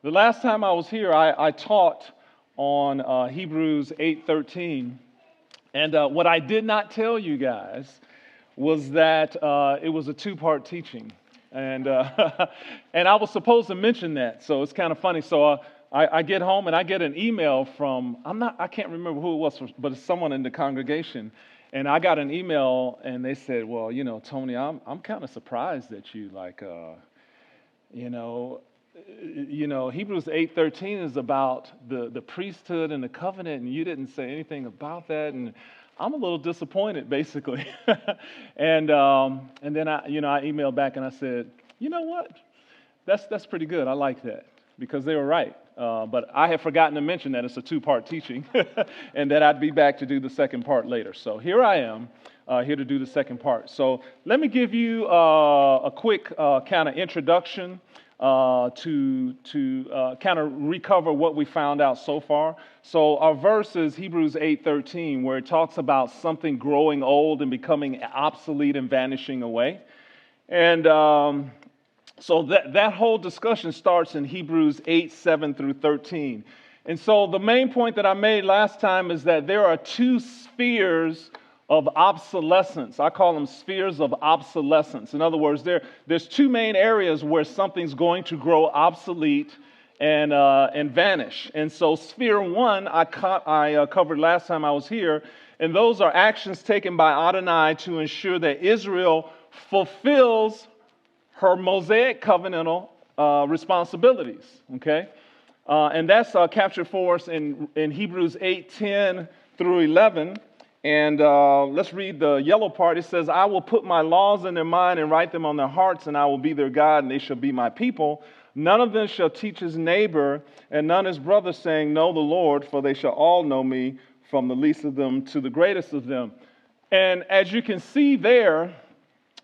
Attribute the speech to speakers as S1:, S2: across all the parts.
S1: The last time I was here, I taught on Hebrews 8:13, and what I did not tell you guys was that it was a two-part teaching, and and I was supposed to mention that, so it's kind of funny. So I get home and I get an email from I can't remember who it was, but it's someone in the congregation, and I got an email and they said, well, Tony, I'm kind of surprised that you you know. Hebrews 8:13 is about the priesthood and the covenant, and you didn't say anything about that, and I'm a little disappointed, basically. and then I emailed back and I said, you know what? That's pretty good. I like that because they were right. But I had forgotten to mention that it's a two-part teaching, and that I'd be back to do the second part later. So here I am, here to do the second part. So let me give you a quick kind of introduction to kind of recover what we found out so far. So our verse is Hebrews 8:13, where it talks about something growing old and becoming obsolete and vanishing away. And so that whole discussion starts in Hebrews 8:7 through 13. And so the main point that I made last time is that there are two spheres of obsolescence. I call them spheres of obsolescence. In other words, there's two main areas where something's going to grow obsolete and vanish. And so sphere one, I covered last time I was here, and those are actions taken by Adonai to ensure that Israel fulfills her Mosaic covenantal responsibilities. Okay, and that's captured for us in Hebrews 8:10 through 11. And let's read the yellow part. It says, I will put my laws in their mind and write them on their hearts, and I will be their God, and they shall be my people. None of them shall teach his neighbor, and none his brother, saying, know the Lord, for they shall all know me, from the least of them to the greatest of them. And as you can see there,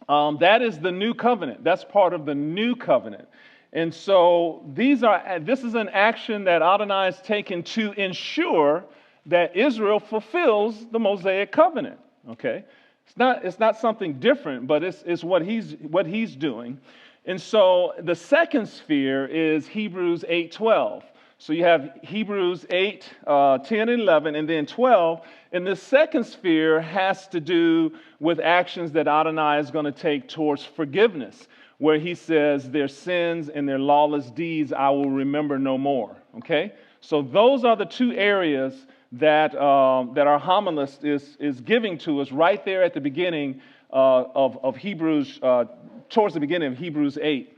S1: that is the new covenant. That's part of the new covenant. And so this is an action that Adonai has taken to ensure that Israel fulfills the Mosaic covenant. Okay, it's not something different, but it's what he's doing. And so the second sphere is Hebrews 8:12. So you have Hebrews 8, 10, and 11, and then 12. And the second sphere has to do with actions that Adonai is going to take towards forgiveness, where he says, their sins and their lawless deeds I will remember no more. Okay, so those are the two areas that our homilist is giving to us right there at the beginning of Hebrews, towards the beginning of Hebrews 8.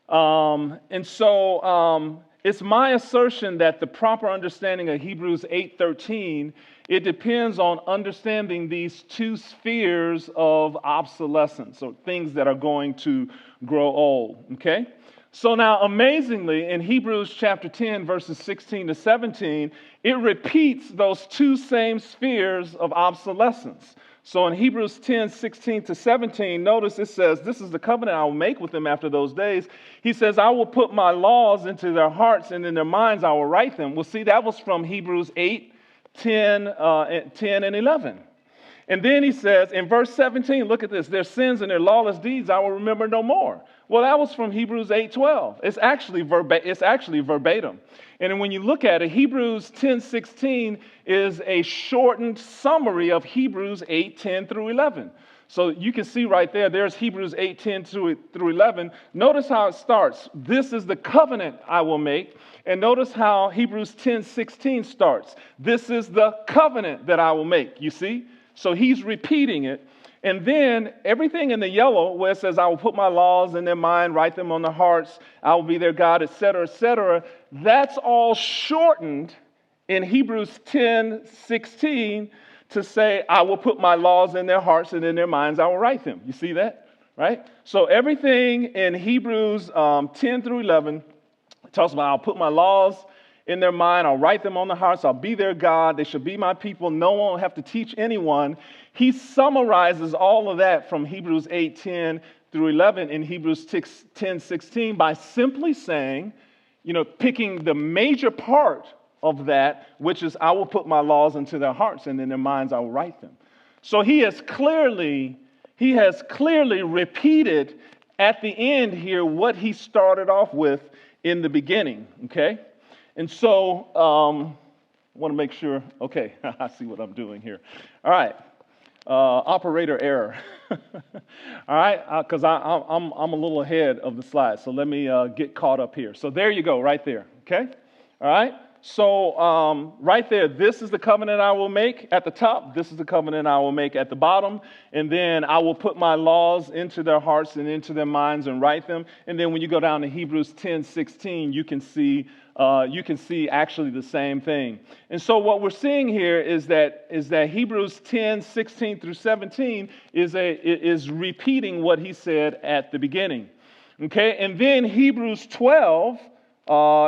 S1: And so it's my assertion that the proper understanding of Hebrews 8:13, it depends on understanding these two spheres of obsolescence, or things that are going to grow old. Okay? So now, amazingly, in Hebrews chapter 10, verses 16 to 17, it repeats those two same spheres of obsolescence. So in Hebrews 10, 16 to 17, notice it says, this is the covenant I will make with them after those days. He says, I will put my laws into their hearts, and in their minds I will write them. Well, see, that was from Hebrews 8, 10, and 11. And then he says, in verse 17, look at this, their sins and their lawless deeds I will remember no more. Well, that was from Hebrews 8:12. It's actually verbatim. And when you look at it, Hebrews 10:16 is a shortened summary of Hebrews 8:10 through 11. So you can see right there, there's Hebrews 8:10 through 11. Notice how it starts. This is the covenant I will make. And notice how Hebrews 10:16 starts. This is the covenant that I will make. You see? So he's repeating it. And then everything in the yellow where it says, I will put my laws in their mind, write them on their hearts, I will be their God, etc., that's all shortened in Hebrews 10:16 to say, I will put my laws in their hearts, and in their minds I will write them. You see that? Right? So everything in Hebrews 10 through 11 talks about, I'll put my laws in their mind, I'll write them on their hearts, I'll be their God, they shall be my people, no one will have to teach anyone. He summarizes all of that from Hebrews 8:10 through 11 in Hebrews 10:16 by simply saying, picking the major part of that, which is, I will put my laws into their hearts, and in their minds I will write them. So he has clearly repeated at the end here what he started off with in the beginning, okay? And so, want to make sure, okay, I see what I'm doing here. All right, operator error. All right, because I'm a little ahead of the slide, so let me get caught up here. So there you go, right there, okay? All right, so right there, this is the covenant I will make at the top. This is the covenant I will make at the bottom. And then I will put my laws into their hearts and into their minds and write them. And then when you go down to Hebrews 10:16, you can see actually the same thing. And so what we're seeing here is that Hebrews 10:16 through 17 is repeating what he said at the beginning. Okay, and then Hebrews 12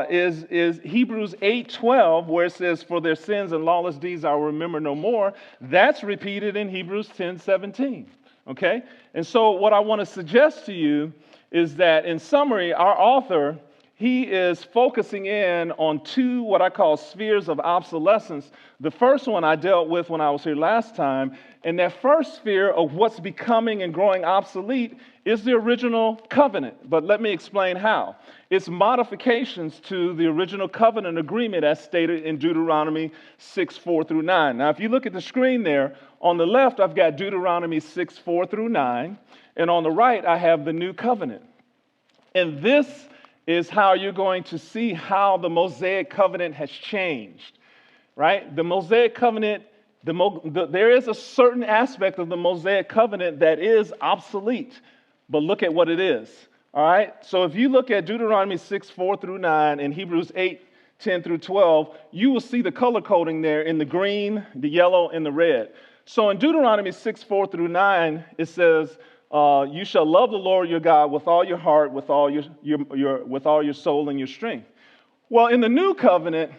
S1: is Hebrews 8:12, where it says, "For their sins and lawless deeds I will remember no more." That's repeated in Hebrews 10:17. Okay, and so what I want to suggest to you is that, in summary, our author, he is focusing in on two what I call spheres of obsolescence. The first one I dealt with when I was here last time, and that first sphere of what's becoming and growing obsolete is the original covenant. But let me explain how. It's modifications to the original covenant agreement as stated in Deuteronomy 6:4 through 9. Now, if you look at the screen there, on the left I've got Deuteronomy 6:4 through 9, and on the right I have the new covenant. And this is how you're going to see how the Mosaic covenant has changed, right? The Mosaic covenant, there is a certain aspect of the Mosaic covenant that is obsolete, but look at what it is, all right? So if you look at Deuteronomy 6:4 through 9 and Hebrews 8:10 through 12, you will see the color coding there in the green, the yellow, and the red. So in Deuteronomy 6:4 through 9, it says, "You shall love the Lord your God with all your heart, with all your soul and your strength." Well, in the new covenant,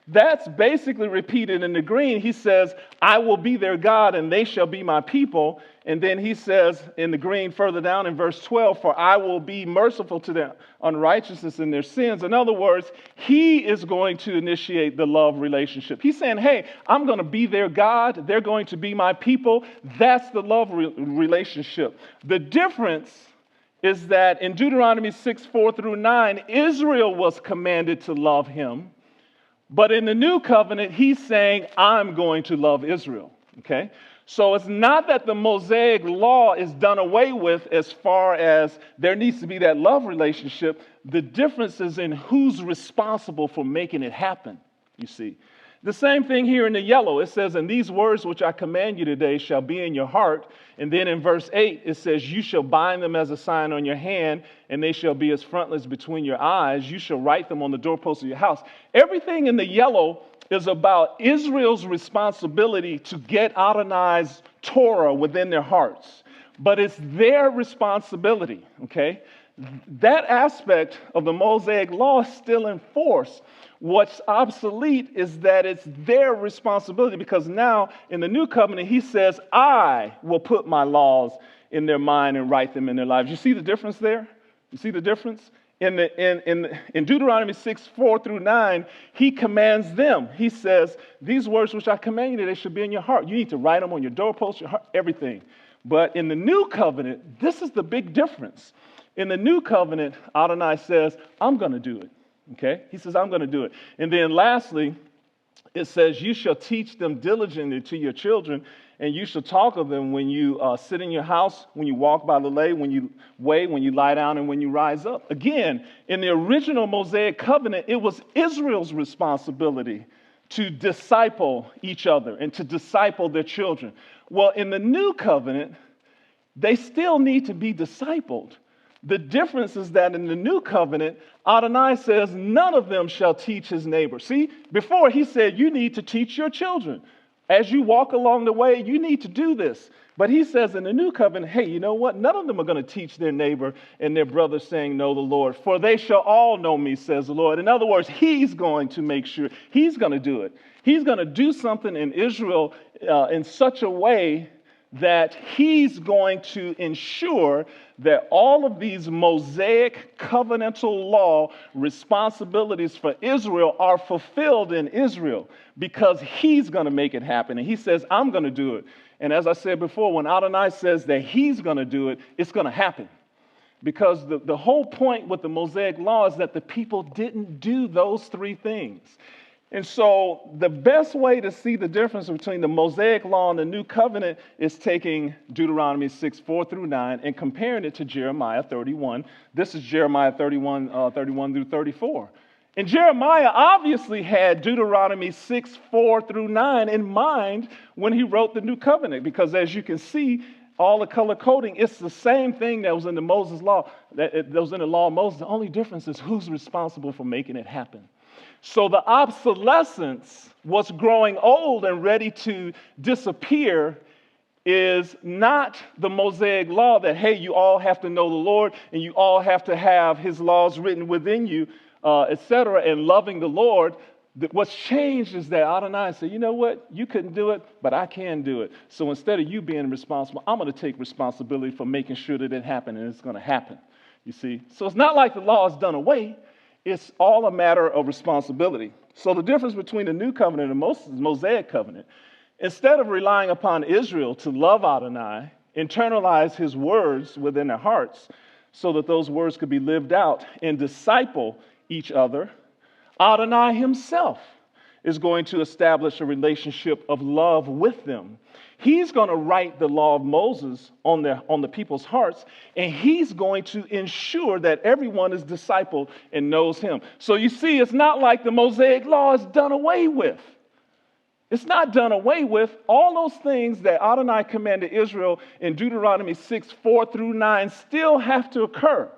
S1: that's basically repeated in the green. He says, "I will be their God and they shall be my people." And then he says in the green further down in verse 12, "For I will be merciful to their unrighteousness and their sins." In other words, he is going to initiate the love relationship. He's saying, hey, I'm going to be their God. They're going to be my people. That's the love relationship. The difference is that in Deuteronomy 6:4 through 9, Israel was commanded to love him. But in the new covenant, he's saying, I'm going to love Israel. Okay? So it's not that the Mosaic law is done away with as far as there needs to be that love relationship. The difference is in who's responsible for making it happen, you see. The same thing here in the yellow. It says, "And these words which I command you today shall be in your heart." And then in verse 8, it says, "You shall bind them as a sign on your hand, and they shall be as frontlets between your eyes. You shall write them on the doorposts of your house." Everything in the yellow is about Israel's responsibility to get Adonai's Torah within their hearts. But it's their responsibility, okay? That aspect of the Mosaic law is still in force. What's obsolete is that it's their responsibility, because now in the new covenant, he says, I will put my laws in their mind and write them in their lives. You see the difference there? You see the difference? In Deuteronomy 6:4 through 9, he commands them. He says, "These words which I command you, they should be in your heart." You need to write them on your doorpost, your heart, everything. But in the new covenant, this is the big difference. In the new covenant, Adonai says, I'm going to do it. Okay? He says, I'm going to do it. And then lastly, it says, "You shall teach them diligently to your children, and you shall talk of them when you sit in your house, when you walk by the way, when you lie down, and when you rise up." Again, in the original Mosaic covenant, it was Israel's responsibility to disciple each other and to disciple their children. Well, in the new covenant, they still need to be discipled. The difference is that in the new covenant, Adonai says none of them shall teach his neighbor. See, before he said you need to teach your children. As you walk along the way, you need to do this. But he says in the new covenant, hey, you know what? None of them are going to teach their neighbor and their brother saying, "Know the Lord, for they shall all know me," says the Lord. In other words, he's going to make sure, he's going to do it. He's going to do something in Israel in such a way that he's going to ensure that all of these Mosaic covenantal law responsibilities for Israel are fulfilled in Israel, because he's going to make it happen. And he says, I'm going to do it. And as I said before, when Adonai says that he's going to do it, it's going to happen. Because the whole point with the Mosaic law is that the people didn't do those three things. And so the best way to see the difference between the Mosaic law and the New Covenant is taking Deuteronomy 6:4-9, and comparing it to Jeremiah 31. This is Jeremiah 31:31-34. And Jeremiah obviously had Deuteronomy 6:4-9 in mind when he wrote the New Covenant, because as you can see, all the color coding, it's the same thing that was in the Moses law, that was in the law of Moses. The only difference is who's responsible for making it happen. So the obsolescence, what's growing old and ready to disappear, is not the Mosaic law that, hey, you all have to know the Lord and you all have to have his laws written within you, etc., and loving the Lord. What's changed is that Adonai said, you know what, you couldn't do it, but I can do it. So instead of you being responsible, I'm going to take responsibility for making sure that it happened, and it's going to happen, you see. So it's not like the law is done away. It's all a matter of responsibility. So the difference between the New Covenant and the Mosaic Covenant, instead of relying upon Israel to love Adonai, internalize his words within their hearts so that those words could be lived out and disciple each other, Adonai himself is going to establish a relationship of love with them. He's going to write the law of Moses on the people's hearts, and he's going to ensure that everyone is discipled and knows him. So you see, it's not like the Mosaic law is done away with. It's not done away with. All those things that Adonai commanded Israel in Deuteronomy 6:4-9 still have to occur.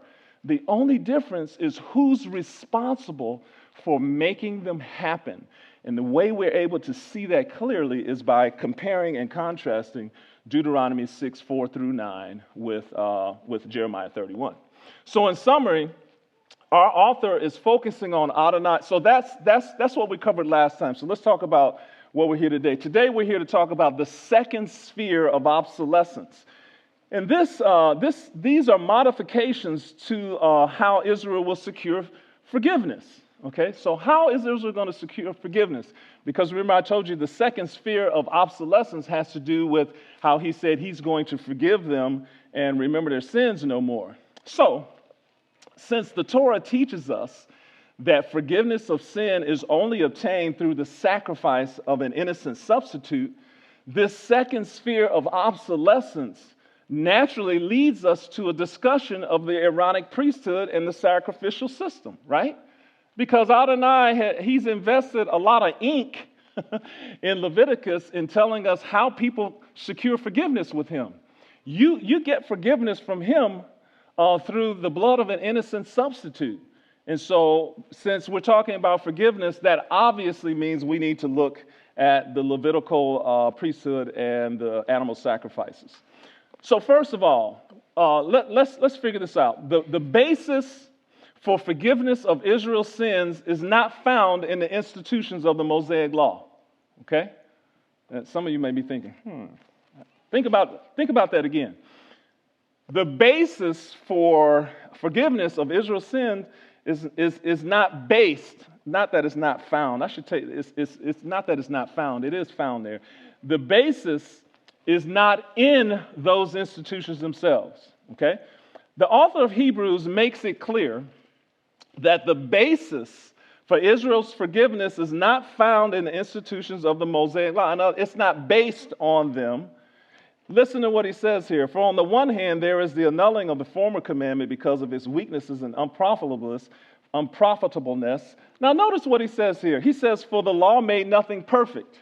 S1: The only difference is who's responsible for making them happen. And the way we're able to see that clearly is by comparing and contrasting Deuteronomy 6:4-9 with Jeremiah 31. So in summary, our author is focusing on Adonai. So that's what we covered last time. So let's talk about what we're here today. Today we're here to talk about the second sphere of obsolescence. And these are modifications to how Israel will secure forgiveness. Okay, so how is Israel going to secure forgiveness? Because remember, I told you the second sphere of obsolescence has to do with how he said he's going to forgive them and remember their sins no more. So, since the Torah teaches us that forgiveness of sin is only obtained through the sacrifice of an innocent substitute, this second sphere of obsolescence naturally leads us to a discussion of the Aaronic priesthood and the sacrificial system, right? Because Adonai, he's invested a lot of ink in Leviticus in telling us how people secure forgiveness with him. You get forgiveness from him through the blood of an innocent substitute. And so since we're talking about forgiveness, that obviously means we need to look at the Levitical priesthood and the animal sacrifices. So first of all, let's figure this out. The basis for forgiveness of Israel's sins is not found in the institutions of the Mosaic law. Okay? And some of you may be thinking, Think about that again. The basis for forgiveness of Israel's sin is not based, not that it's not found. I should tell you, it's not that it's not found. It is found there. The basis is not in those institutions themselves. Okay? The author of Hebrews makes it clear that the basis for Israel's forgiveness is not found in the institutions of the Mosaic law. It's not based on them. Listen to what he says here. For on the one hand, there is the annulling of the former commandment because of its weaknesses and unprofitableness. Now notice what he says here. He says, for the law made nothing perfect.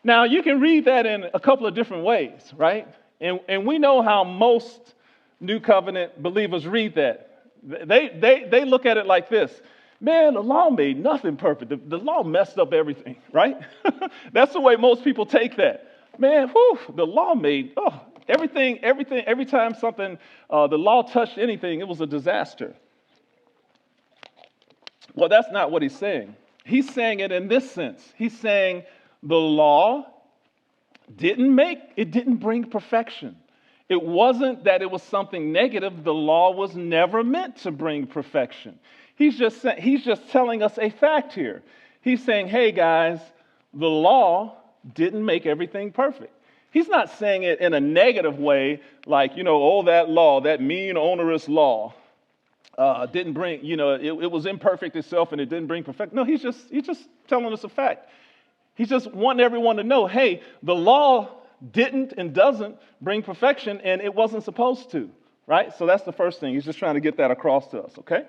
S1: Now you can read that in a couple of different ways, right? And we know how most New Covenant believers read that. They look at it like this. Man, the law made nothing perfect. The law messed up everything, right? That's the way most people take that. Man, the law made everything. Every time something, the law touched anything, it was a disaster. Well, that's not what he's saying. He's saying it in this sense. He's saying the law didn't bring perfection. It wasn't that it was something negative. The law was never meant to bring perfection. He's just telling us a fact here. He's saying, hey guys, the law didn't make everything perfect. He's not saying it in a negative way, like, oh, that law, that mean, onerous law, didn't bring, it was imperfect itself and it didn't bring perfection. No, he's just telling us a fact. He's just wanting everyone to know, hey, the law didn't and doesn't bring perfection, and it wasn't supposed to, right? So that's the first thing. He's just trying to get that across to us, okay?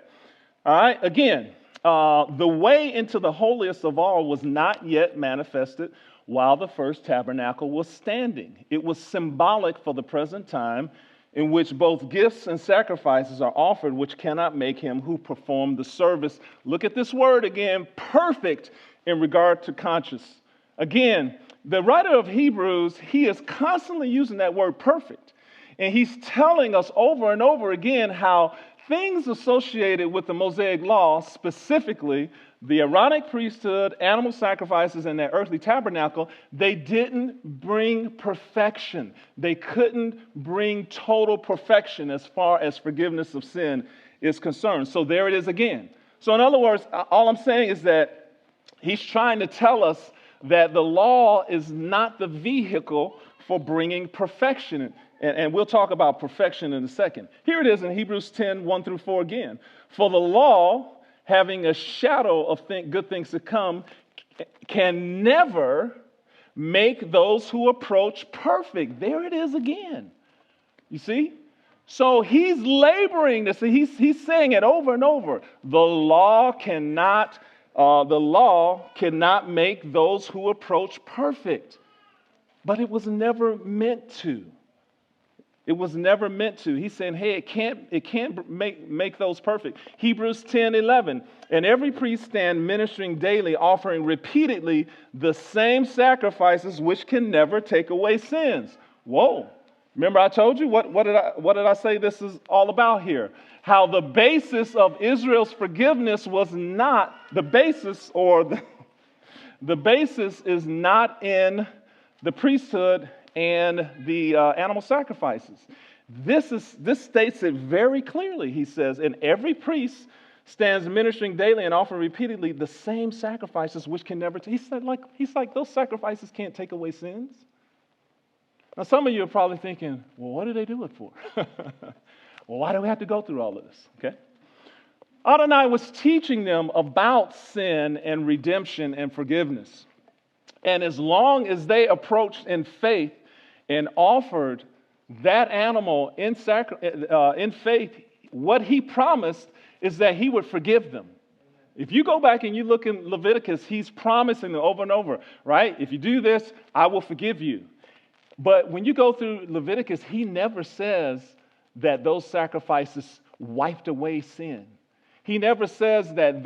S1: All right, again, the way into the holiest of all was not yet manifested while the first tabernacle was standing. It was symbolic for the present time in which both gifts and sacrifices are offered, which cannot make him who performed the service, look at this word again, perfect in regard to conscience. Again, the writer of Hebrews, he is constantly using that word perfect. And he's telling us over and over again how things associated with the Mosaic law, specifically the Aaronic priesthood, animal sacrifices, and that earthly tabernacle, they didn't bring perfection. They couldn't bring total perfection as far as forgiveness of sin is concerned. So there it is again. So in other words, all I'm saying is that he's trying to tell us that the law is not the vehicle for bringing perfection. And we'll talk about perfection in a second. Here it is in Hebrews 10, 1 through 4 again. For the law, having a shadow of good things to come, can never make those who approach perfect. There it is again. You see? So he's laboring this. He's saying it over and over. The law cannot make those who approach perfect. But it was never meant to. It was never meant to. He's saying, hey, it can't make those perfect. Hebrews 10, 11. And every priest stand ministering daily, offering repeatedly the same sacrifices which can never take away sins. Whoa. Remember I told you? What did I say this is all about here? How the basis of Israel's forgiveness was not, the basis is not in the priesthood and the animal sacrifices. This states it very clearly. He says, and every priest stands ministering daily and offering repeatedly the same sacrifices which can never. He's like those sacrifices can't take away sins. Now some of you are probably thinking, well, what do they do it for? Well, why do we have to go through all of this? Okay. Adonai was teaching them about sin and redemption and forgiveness. And as long as they approached in faith and offered that animal in faith, what he promised is that he would forgive them. If you go back and you look in Leviticus, he's promising them over and over, right? If you do this, I will forgive you. But when you go through Leviticus, he never says that those sacrifices wiped away sin. He never says that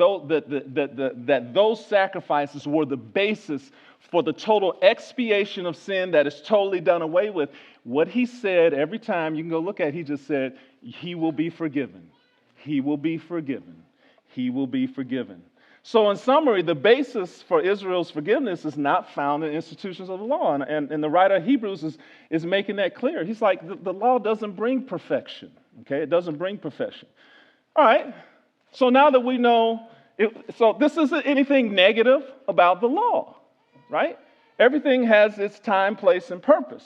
S1: those sacrifices were the basis for the total expiation of sin that is totally done away with. What he said every time, you can go look at it, he just said, he will be forgiven. He will be forgiven. He will be forgiven. So in summary, the basis for Israel's forgiveness is not found in institutions of the law. And the writer of Hebrews is making that clear. He's like, the law doesn't bring perfection. Okay, it doesn't bring perfection. All right, so now that we know, so this isn't anything negative about the law, right? Everything has its time, place, and purpose.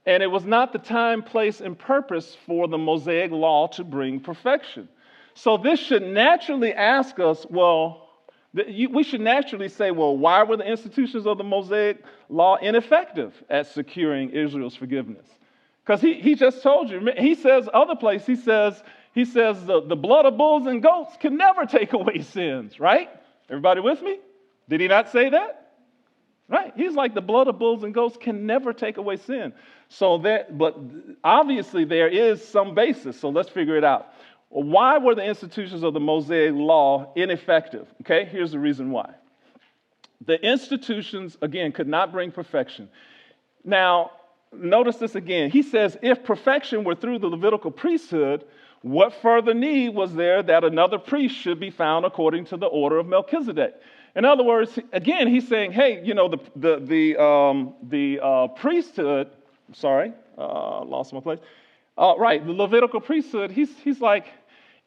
S1: And it was not the time, place, and purpose for the Mosaic law to bring perfection. So this should naturally ask us, we should naturally say, well, why were the institutions of the Mosaic law ineffective at securing Israel's forgiveness? Because he just told you. He says other place, he says the blood of bulls and goats can never take away sins, right? Everybody with me? Did he not say that? Right? He's like, the blood of bulls and goats can never take away sin. But obviously there is some basis. So let's figure it out. Why were the institutions of the Mosaic law ineffective? Okay, here's the reason why. The institutions, again, could not bring perfection. Now, notice this again. He says, if perfection were through the Levitical priesthood, what further need was there that another priest should be found according to the order of Melchizedek? In other words, again, he's saying, hey, the priesthood, lost my place. Right, the Levitical priesthood, he's like,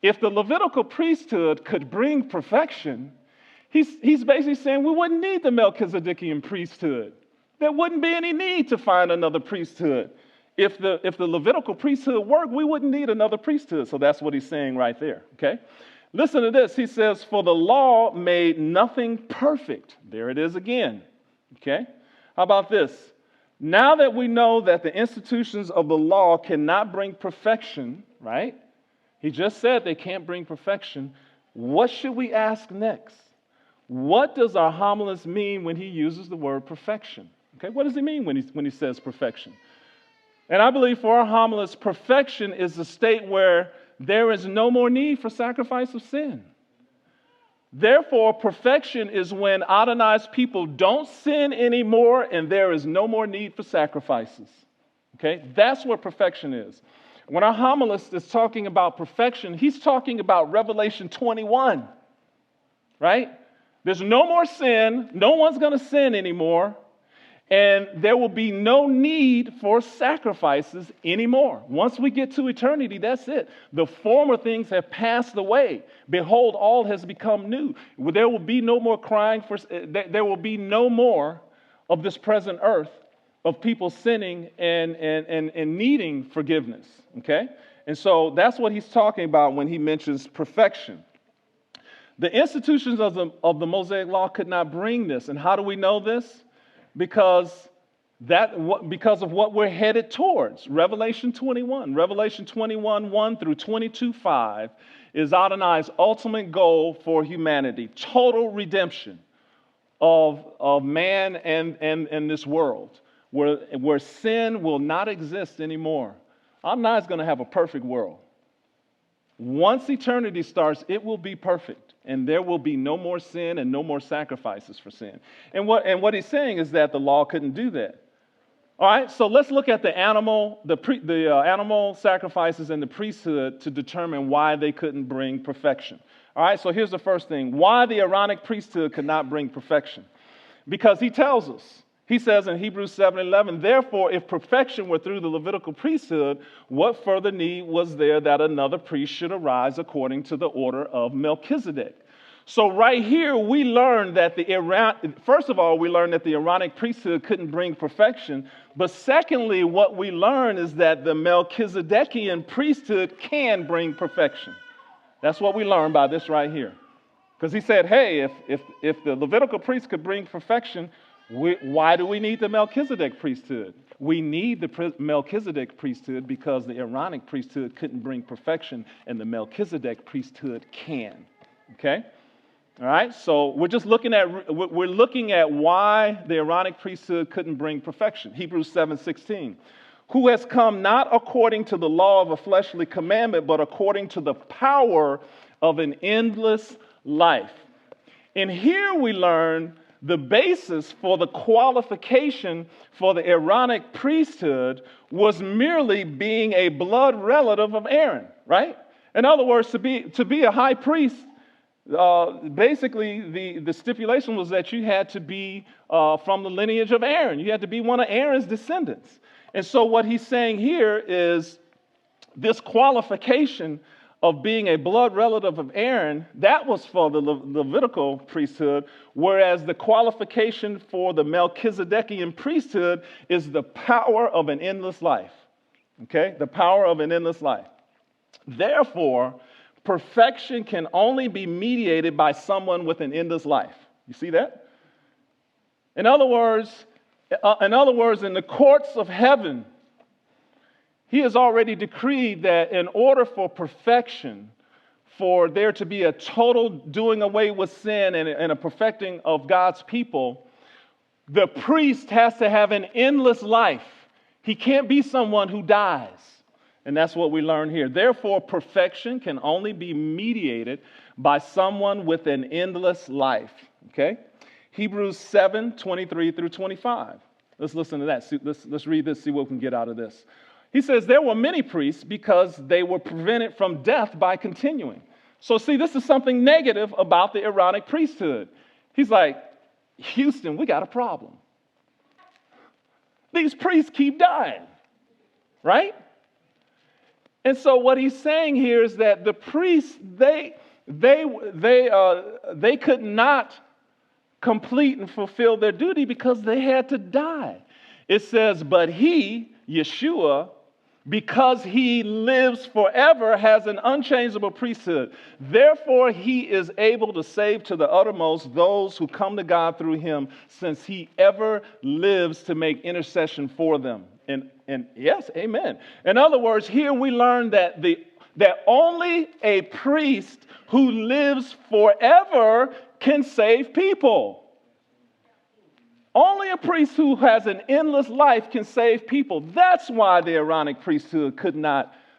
S1: if the Levitical priesthood could bring perfection, he's basically saying we wouldn't need the Melchizedekian priesthood. there wouldn't be any need to find another priesthood. If the Levitical priesthood worked, we wouldn't need another priesthood. So that's what he's saying right there, okay? Listen to this. He says, for the law made nothing perfect. There it is again, okay? How about this? Now that we know that the institutions of the law cannot bring perfection, right? He just said they can't bring perfection. What should we ask next? What does our homilist mean when he uses the word perfection? Okay, what does he mean when he says perfection? And I believe for our homilists, perfection is the state where there is no more need for sacrifice of sin. Therefore, perfection is when Adonai's people don't sin anymore and there is no more need for sacrifices. Okay, that's what perfection is. When our homilist is talking about perfection, he's talking about Revelation 21, right? There's no more sin, no one's going to sin anymore, and there will be no need for sacrifices anymore. Once we get to eternity, that's it. The former things have passed away. Behold, all has become new. There will be no more crying for, there will be no more of this present earth of people sinning and needing forgiveness, okay? And so that's what he's talking about when he mentions perfection. The institutions of the Mosaic Law could not bring this. And how do we know this? Because of what we're headed towards. Revelation 21, 1 through 22:5 is Adonai's ultimate goal for humanity. Total redemption of man and this world. Where sin will not exist anymore. Adonai is going to have a perfect world. Once eternity starts, it will be perfect, and there will be no more sin and no more sacrifices for sin. And what he's saying is that the law couldn't do that. All right, so let's look at the animal sacrifices and the priesthood to determine why they couldn't bring perfection. All right, so here's the first thing: why the Aaronic priesthood could not bring perfection. Because he tells us. He says in Hebrews 7:11, therefore, if perfection were through the Levitical priesthood, what further need was there that another priest should arise according to the order of Melchizedek? So right here, we learn that first of all, we learn that the Aaronic priesthood couldn't bring perfection. But secondly, what we learn is that the Melchizedekian priesthood can bring perfection. That's what we learn by this right here. Because he said, hey, if the Levitical priest could bring perfection, why do we need the Melchizedek priesthood? We need the Melchizedek priesthood because the Aaronic priesthood couldn't bring perfection, and the Melchizedek priesthood can. Okay? All right? So we're looking at why the Aaronic priesthood couldn't bring perfection. Hebrews 7:16. Who has come not according to the law of a fleshly commandment, but according to the power of an endless life. And here we learn the basis for the qualification for the Aaronic priesthood was merely being a blood relative of Aaron, right? In other words, to be a high priest, basically the stipulation was that you had to be from the lineage of Aaron. You had to be one of Aaron's descendants. And so what he's saying here is this qualification of being a blood relative of Aaron, that was for the Levitical priesthood, whereas the qualification for the Melchizedekian priesthood is the power of an endless life. Okay? The power of an endless life. Therefore, perfection can only be mediated by someone with an endless life. You see that? In other words, in the courts of heaven, he has already decreed that in order for perfection, for there to be a total doing away with sin and a perfecting of God's people, the priest has to have an endless life. He can't be someone who dies. And that's what we learn here. Therefore, perfection can only be mediated by someone with an endless life. Okay? Hebrews 7:23 through 25. Let's listen to that. Let's read this, see what we can get out of this. He says, there were many priests because they were prevented from death by continuing. So see, this is something negative about the Aaronic priesthood. He's like, Houston, we got a problem. These priests keep dying, right? And so what he's saying here is that the priests, they could not complete and fulfill their duty because they had to die. It says, but he, Yeshua, because he lives forever, has an unchangeable priesthood. Therefore, he is able to save to the uttermost those who come to God through him, since he ever lives to make intercession for them. And yes, amen. In other words, here we learn that only a priest who lives forever can save people. Only a priest who has an endless life can save people. That's why the Aaronic priesthood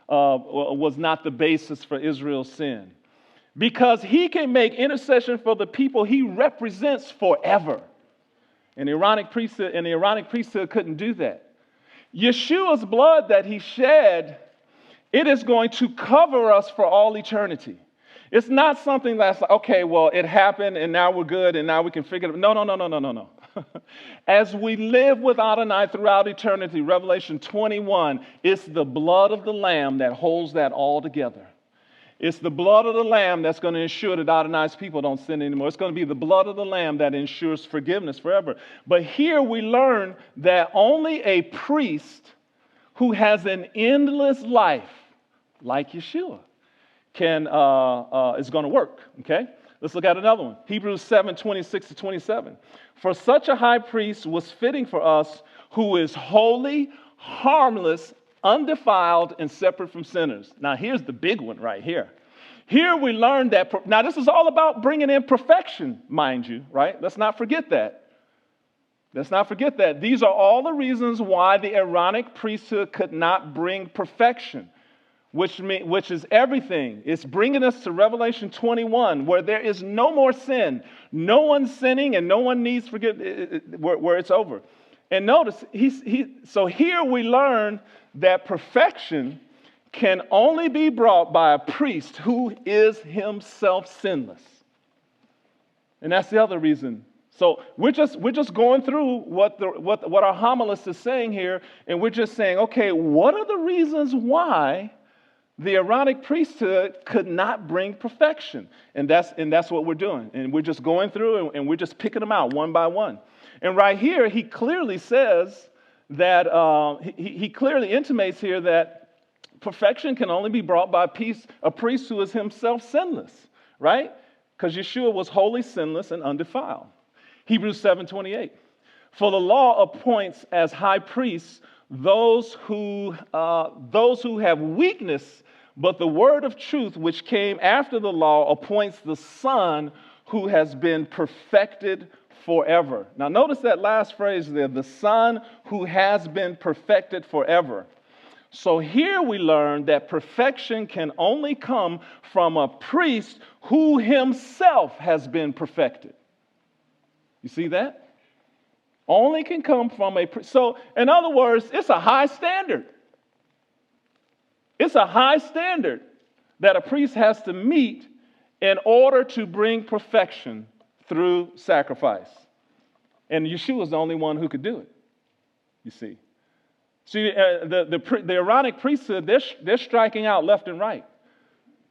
S1: was not the basis for Israel's sin. Because he can make intercession for the people he represents forever. And the Aaronic priesthood couldn't do that. Yeshua's blood that he shed, it is going to cover us for all eternity. It's not something that's like, okay, well, it happened and now we're good and now we can figure it out. No. As we live with Adonai throughout eternity, Revelation 21, it's the blood of the Lamb that holds that all together. It's the blood of the Lamb that's going to ensure that Adonai's people don't sin anymore. It's going to be the blood of the Lamb that ensures forgiveness forever. But here we learn that only a priest who has an endless life, like Yeshua, is going to work. Okay? Let's look at another one. Hebrews 7, 26 to 27. For such a high priest was fitting for us, who is holy, harmless, undefiled, and separate from sinners. Now, here's the big one right here. Here we learn that, now this is all about bringing in perfection, mind you, right? Let's not forget that. These are all the reasons why the Aaronic priesthood could not bring perfection, which is everything. It's bringing us to Revelation 21, where there is no more sin. No one's sinning and no one needs forgiveness, where it's over. And notice, so here we learn that perfection can only be brought by a priest who is himself sinless. And that's the other reason. So we're just going through what our homilist is saying here, and we're just saying, okay, what are the reasons why the Aaronic priesthood could not bring perfection? And that's what we're doing. And we're just going through and we're just picking them out one by one. And right here, he clearly says that, he clearly intimates here that perfection can only be brought by a priest who is himself sinless, right? Because Yeshua was wholly sinless and undefiled. Hebrews 7:28. For the law appoints as high priests those who have weakness, but the word of truth which came after the law appoints the Son who has been perfected forever. Now notice that last phrase there, the Son who has been perfected forever. So here we learn that perfection can only come from a priest who himself has been perfected. You see that? Only can come from a priest. So, in other words, it's a high standard. It's a high standard that a priest has to meet in order to bring perfection through sacrifice. And Yeshua is the only one who could do it, you see. See, the Aaronic priesthood, they're striking out left and right.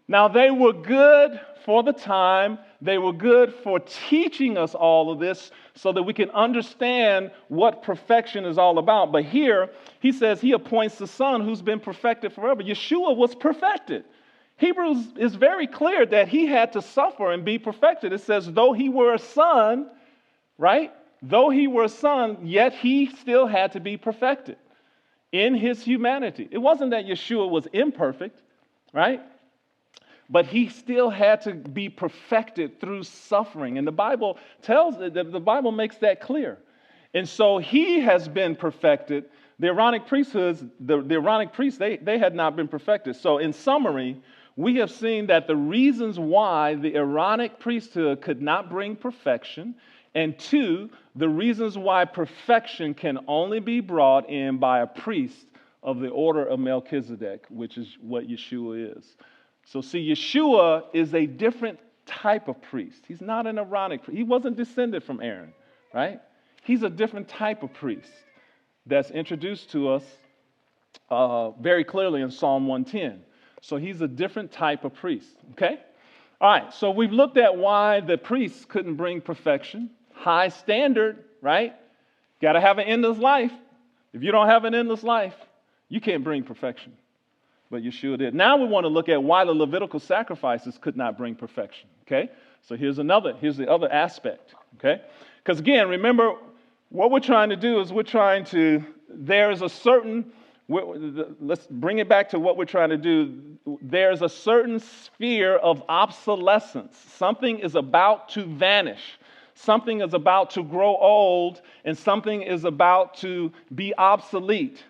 S1: Now, they were good for the time. They were good for teaching us all of this so that we can understand what perfection is all about. But here, he says he appoints the Son who's been perfected forever. Yeshua was perfected. Hebrews is very clear that he had to suffer and be perfected. It says, though he were a son, right? Though he were a son, yet he still had to be perfected in his humanity. It wasn't that Yeshua was imperfect, right? But he still had to be perfected through suffering. And the Bible makes that clear. And so he has been perfected. The Aaronic priesthoods, the Aaronic priests, they had not been perfected. So in summary, we have seen that the reasons why the Aaronic priesthood could not bring perfection, and two, the reasons why perfection can only be brought in by a priest of the order of Melchizedek, which is what Yeshua is. So see, Yeshua is a different type of priest. He's not an Aaronic priest. He wasn't descended from Aaron, right? He's a different type of priest that's introduced to us very clearly in Psalm 110. So he's a different type of priest, okay? All right, so we've looked at why the priests couldn't bring perfection, high standard, right? Got to have an endless life. If you don't have an endless life, you can't bring perfection. But Yeshua did. Now we want to look at why the Levitical sacrifices could not bring perfection. Okay? So here's the other aspect. Okay? Because again, remember, what we're trying to do is let's bring it back to what we're trying to do. There's a certain sphere of obsolescence. Something is about to vanish. Something is about to grow old, and something is about to be obsolete.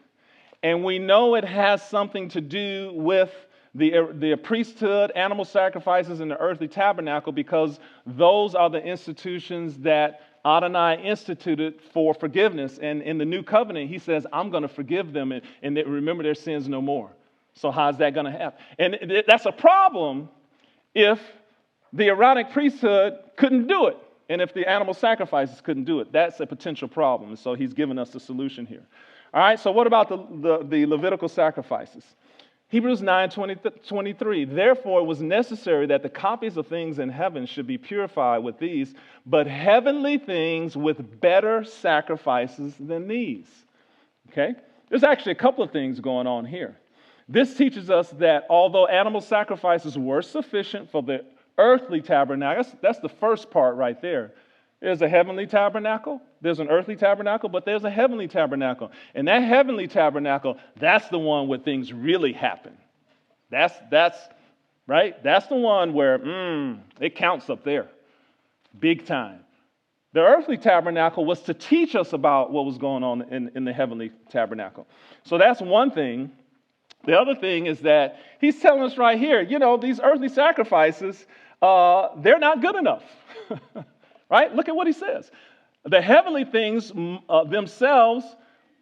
S1: And we know it has something to do with the priesthood, animal sacrifices, and the earthly tabernacle, because those are the institutions that Adonai instituted for forgiveness. And in the new covenant, he says, I'm going to forgive them and remember their sins no more. So how's that going to happen? And that's a problem if the Aaronic priesthood couldn't do it. And if the animal sacrifices couldn't do it, that's a potential problem. And so he's given us the solution here. All right, so what about the Levitical sacrifices? Hebrews 9:23. Therefore, it was necessary that the copies of things in heaven should be purified with these, but heavenly things with better sacrifices than these. Okay? There's actually a couple of things going on here. This teaches us that although animal sacrifices were sufficient for the earthly tabernacle, that's the first part right there. There's a heavenly tabernacle, there's an earthly tabernacle, but there's a heavenly tabernacle. And that heavenly tabernacle, that's the one where things really happen. That's right? That's the one where it counts up there. Big time. The earthly tabernacle was to teach us about what was going on in the heavenly tabernacle. So that's one thing. The other thing is that he's telling us right here, these earthly sacrifices, they're not good enough. Right? Look at what he says. The heavenly things themselves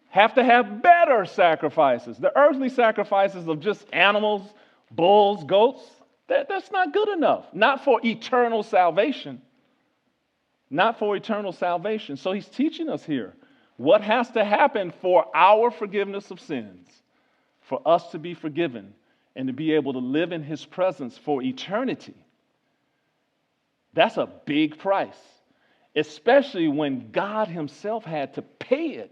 S1: have to have better sacrifices. The earthly sacrifices of just animals, bulls, goats, that's not good enough. Not for eternal salvation. Not for eternal salvation. So he's teaching us here what has to happen for our forgiveness of sins, for us to be forgiven and to be able to live in his presence for eternity. That's a big price. Especially when God himself had to pay it,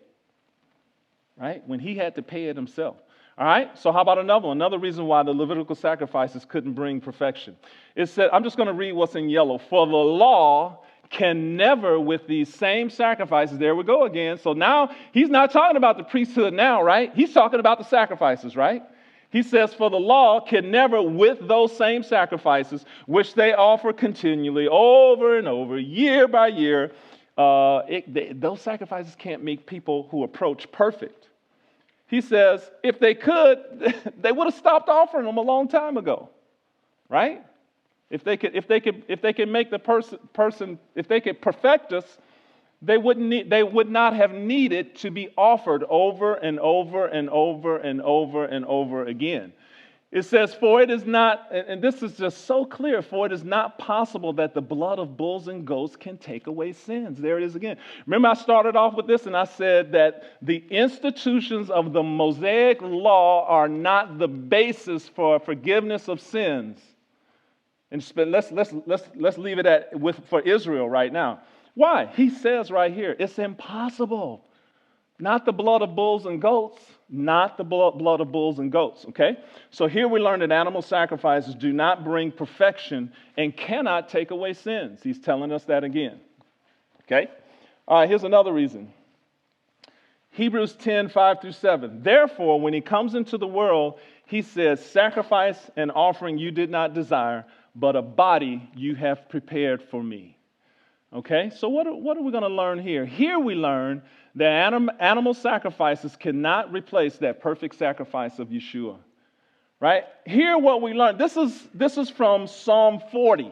S1: right? When he had to pay it himself. All right, so how about another one? Another reason why the Levitical sacrifices couldn't bring perfection. It said, I'm just going to read what's in yellow. For the law can never, with these same sacrifices, there we go again. So now he's not talking about the priesthood now, right? He's talking about the sacrifices, right? He says, for the law can never, with those same sacrifices, which they offer continually, over and over, year by year, those sacrifices can't make people who approach perfect. He says, if they could, they would have stopped offering them a long time ago, right? If they could make the person, if they could perfect us, they would not have needed to be offered over and over and over and over and over again. It says, for it is not, and this is just so clear, for it is not possible that the blood of bulls and goats can take away sins. There it is again. Remember, I started off with this and I said that the institutions of the Mosaic law are not the basis for forgiveness of sins. And let's leave it for Israel right now. Why? He says right here, it's impossible. Not the blood of bulls and goats. Not the blood of bulls and goats, okay? So here we learn that animal sacrifices do not bring perfection and cannot take away sins. He's telling us that again, okay? All right, here's another reason. Hebrews 10:5-7. Therefore, when he comes into the world, he says, sacrifice and offering you did not desire, but a body you have prepared for me. Okay, so what are we going to learn here? Here we learn that animal sacrifices cannot replace that perfect sacrifice of Yeshua. Right? Here what we learn, this is from Psalm 40.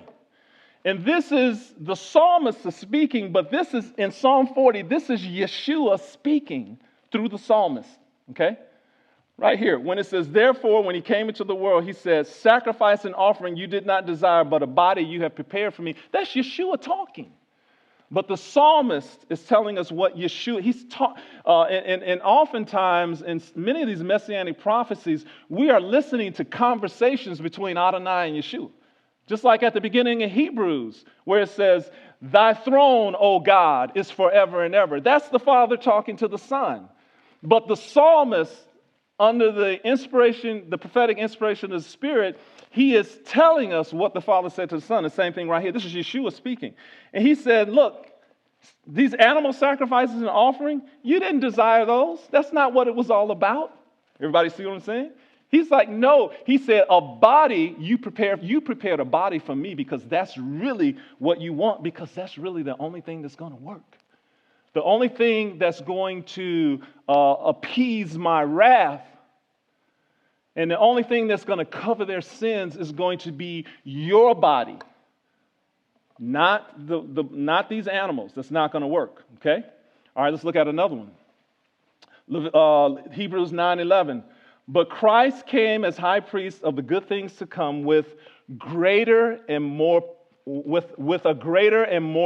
S1: And this is the psalmist speaking, but this is in Psalm 40, this is Yeshua speaking through the psalmist. Okay? Right here, when it says, therefore, when he came into the world, he says, sacrifice and offering you did not desire, but a body you have prepared for me. That's Yeshua talking. But the psalmist is telling us what Yeshua, he's taught, and oftentimes in many of these messianic prophecies, we are listening to conversations between Adonai and Yeshua. Just like at the beginning of Hebrews, where it says, Thy throne, O God, is forever and ever. That's the Father talking to the Son. But the psalmist, under the inspiration, the prophetic inspiration of the Spirit, he is telling us what the Father said to the Son. The same thing right here. This is Yeshua speaking. And he said, look, these animal sacrifices and offering, you didn't desire those. That's not what it was all about. Everybody see what I'm saying? He's like, no. He said, a body, you prepared a body for me because that's really what you want, because that's really the only thing that's going to work. The only thing that's going to appease my wrath, and the only thing that's going to cover their sins is going to be your body, not these animals. That's not going to work. Okay. All right. Let's look at another one. Hebrews 9:11. But Christ came as high priest of the good things to come with a greater and more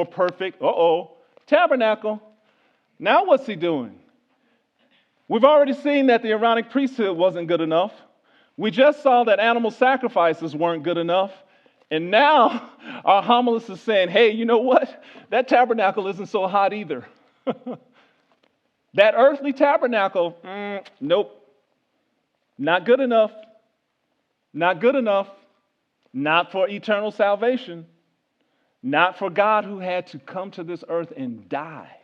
S1: perfect tabernacle. Now what's he doing? We've already seen that the Aaronic priesthood wasn't good enough. We just saw that animal sacrifices weren't good enough. And now our homilist is saying, hey, you know what? That tabernacle isn't so hot either. That earthly tabernacle, nope. Not good enough. Not good enough. Not for eternal salvation. Not for God who had to come to this earth and die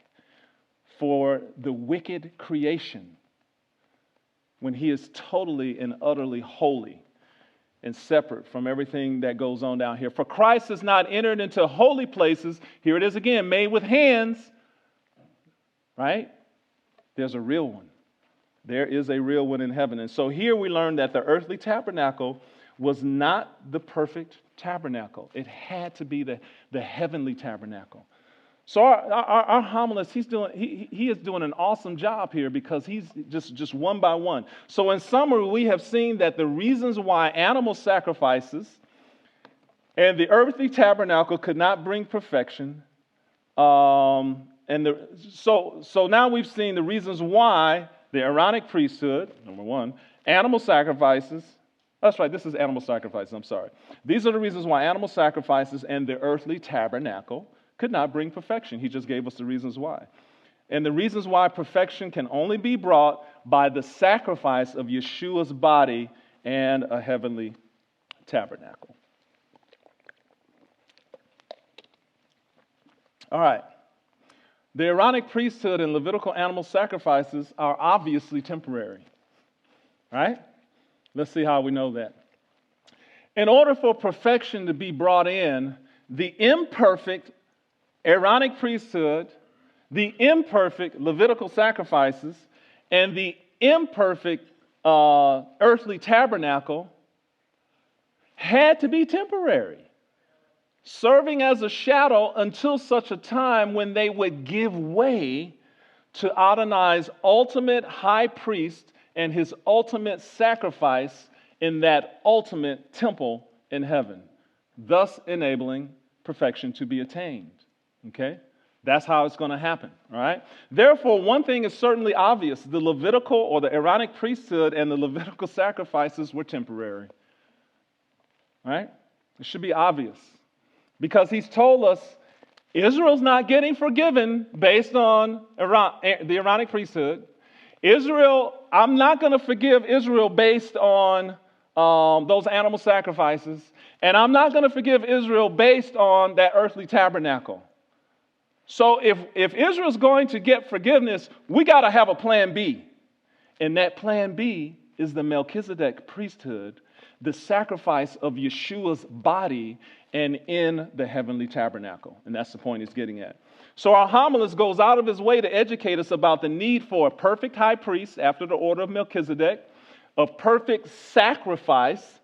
S1: for the wicked creation when he is totally and utterly holy and separate from everything that goes on down here. For Christ has not entered into holy places. Here it is again, made with hands. Right? There's a real one. There is a real one in heaven. And so here we learn that the earthly tabernacle was not the perfect tabernacle. It had to be the heavenly tabernacle. So our homilist, he is doing an awesome job here because he's just one by one. So in summary, we have seen that the reasons why animal sacrifices and the earthly tabernacle could not bring perfection. So now we've seen the reasons why the Aaronic priesthood, number one, animal sacrifices. That's right, this is animal sacrifices, I'm sorry. These are the reasons why animal sacrifices and the earthly tabernacle could not bring perfection. He just gave us the reasons why. And the reasons why perfection can only be brought by the sacrifice of Yeshua's body and a heavenly tabernacle. All right. The Aaronic priesthood and Levitical animal sacrifices are obviously temporary. Right? Let's see how we know that. In order for perfection to be brought in, the imperfect Aaronic priesthood, the imperfect Levitical sacrifices, and the imperfect earthly tabernacle had to be temporary, serving as a shadow until such a time when they would give way to Adonai's ultimate high priest and his ultimate sacrifice in that ultimate temple in heaven, thus enabling perfection to be attained. Okay? That's how it's going to happen, all right? Therefore, one thing is certainly obvious. The Levitical or the Aaronic priesthood and the Levitical sacrifices were temporary. All right? It should be obvious. Because he's told us Israel's not getting forgiven based on the Aaronic priesthood. I'm not going to forgive Israel based on those animal sacrifices. And I'm not going to forgive Israel based on that earthly tabernacle. So if Israel's going to get forgiveness, we got to have a plan B. And that plan B is the Melchizedek priesthood, the sacrifice of Yeshua's body and in the heavenly tabernacle. And that's the point he's getting at. So our homilist goes out of his way to educate us about the need for a perfect high priest after the order of Melchizedek, a perfect sacrifice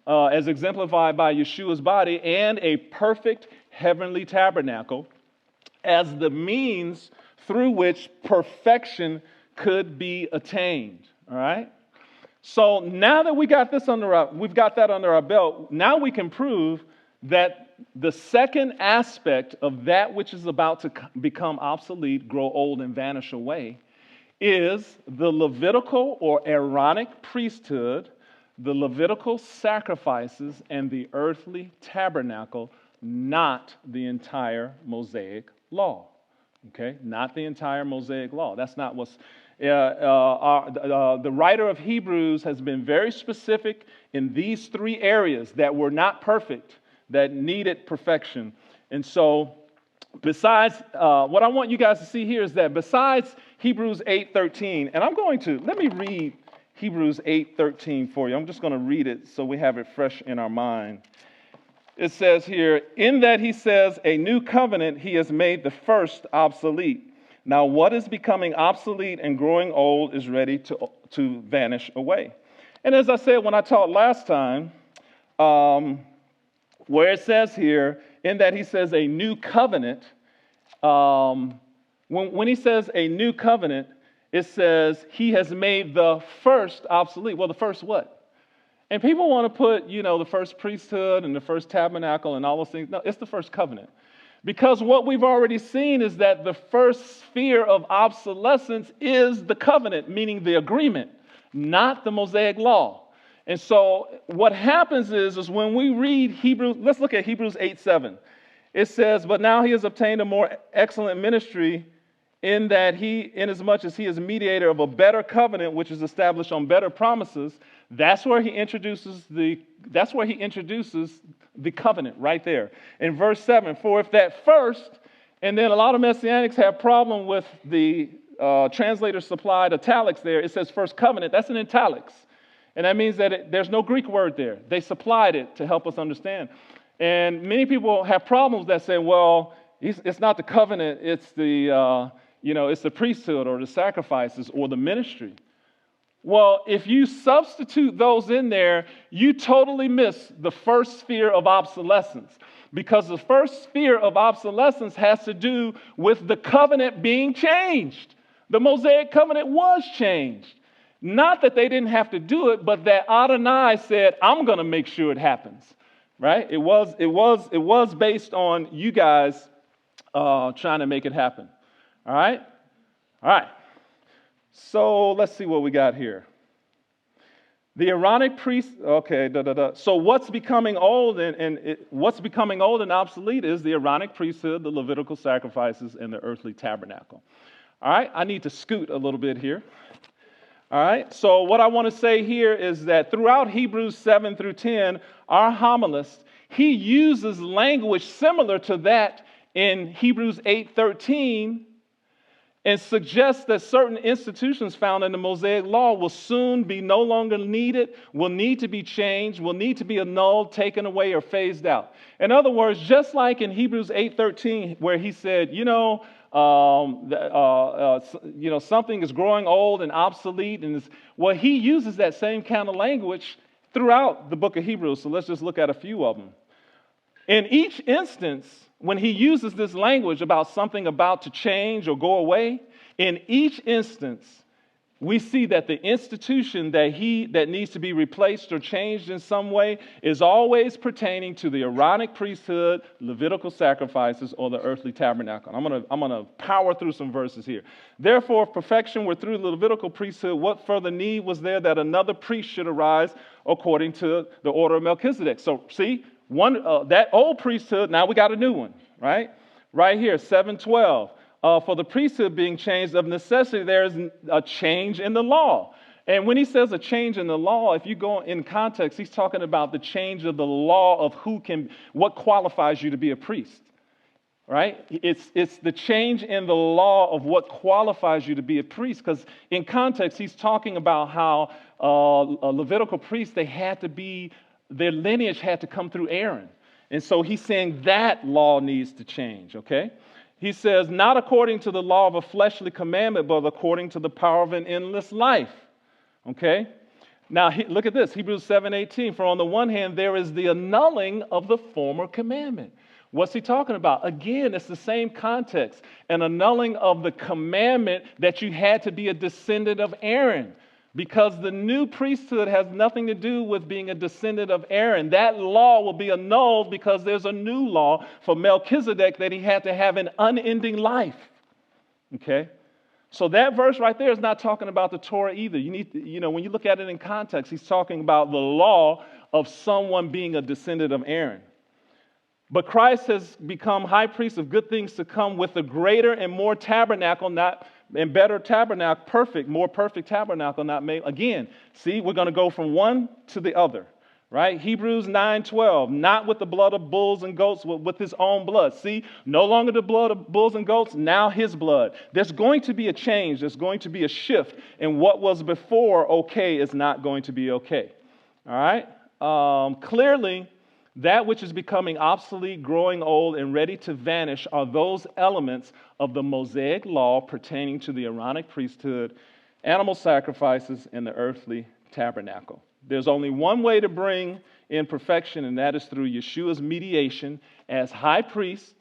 S1: as exemplified by Yeshua's body, and a perfect heavenly tabernacle as the means through which perfection could be attained. All right? So now that we've got that under our belt, now we can prove that the second aspect of that which is about to become obsolete, grow old, and vanish away is the Levitical or Aaronic priesthood, the Levitical sacrifices, and the earthly tabernacle not the entire Mosaic law. Okay, not the entire Mosaic law. That's not what's. The writer of Hebrews has been very specific in these three areas that were not perfect, that needed perfection. And so, besides, what I want you guys to see here is that besides Hebrews 8:13, and let me read Hebrews 8:13 for you. I'm just going to read it so we have it fresh in our mind. It says here, in that he says, a new covenant, he has made the first obsolete. Now what is becoming obsolete and growing old is ready to vanish away. And as I said when I taught last time, where it says here, in that he says a new covenant, when he says a new covenant, it says he has made the first obsolete. Well, the first what? And people want to put, the first priesthood and the first tabernacle and all those things. No, it's the first covenant. Because what we've already seen is that the first sphere of obsolescence is the covenant, meaning the agreement, not the Mosaic law. And so what happens is when we read Hebrews, let's look at Hebrews 8:7. It says, but now he has obtained a more excellent ministry in that inasmuch as he is mediator of a better covenant, which is established on better promises. That's where he introduces the covenant right there. In verse 7, for if that first, and then a lot of Messianics have problem with the translator supplied italics there. It says first covenant. That's in italics. And that means that there's no Greek word there. They supplied it to help us understand. And many people have problems that say, well, it's not the covenant, it's the priesthood or the sacrifices or the ministry. Well, if you substitute those in there, you totally miss the first sphere of obsolescence. Because the first sphere of obsolescence has to do with the covenant being changed. The Mosaic covenant was changed. Not that they didn't have to do it, but that Adonai said, I'm going to make sure it happens. Right? It was based on you guys trying to make it happen. All right? All right. So let's see what we got here. The Aaronic priest, okay, So what's becoming old what's becoming old and obsolete is the Aaronic priesthood, the Levitical sacrifices, and the earthly tabernacle. All right, I need to scoot a little bit here. All right, so what I want to say here is that throughout Hebrews 7 through 10, our homilist, he uses language similar to that in Hebrews 8:13, and suggests that certain institutions found in the Mosaic law will soon be no longer needed, will need to be changed, will need to be annulled, taken away, or phased out. In other words, just like in Hebrews 8:13, where he said, something is growing old and obsolete, and he uses that same kind of language throughout the book of Hebrews. So let's just look at a few of them. In each instance, when he uses this language about something about to change or go away, in each instance, we see that the institution that needs to be replaced or changed in some way is always pertaining to the Aaronic priesthood, Levitical sacrifices, or the earthly tabernacle. I'm gonna power through some verses here. Therefore, if perfection were through the Levitical priesthood, what further need was there that another priest should arise according to the order of Melchizedek? So, see. That old priesthood, now we got a new one, right? Right here, 7:12. For the priesthood being changed, of necessity, there is a change in the law. And when he says a change in the law, if you go in context, he's talking about the change of the law of what qualifies you to be a priest, right? It's the change in the law of what qualifies you to be a priest. Because in context, he's talking about how a Levitical priest, their lineage had to come through Aaron. And so he's saying that law needs to change, okay? He says, not according to the law of a fleshly commandment, but according to the power of an endless life, okay? Now, look at this, Hebrews 7:18. For on the one hand, there is the annulling of the former commandment. What's he talking about? Again, it's the same context. An annulling of the commandment that you had to be a descendant of Aaron. Because the new priesthood has nothing to do with being a descendant of Aaron. That law will be annulled because there's a new law for Melchizedek that he had to have an unending life. Okay? So that verse right there is not talking about the Torah either. You need to, when you look at it in context, he's talking about the law of someone being a descendant of Aaron. But Christ has become high priest of good things to come with a greater and more tabernacle, not and better tabernacle, more perfect tabernacle, not made. Again, see, we're going to go from one to the other, right? Hebrews 9:12, not with the blood of bulls and goats, but with his own blood. See, no longer the blood of bulls and goats, now his blood. There's going to be a change. There's going to be a shift. And what was before okay is not going to be okay. All right? Clearly, that which is becoming obsolete, growing old, and ready to vanish are those elements of the Mosaic law pertaining to the Aaronic priesthood, animal sacrifices, and the earthly tabernacle. There's only one way to bring in perfection, and that is through Yeshua's mediation as high priest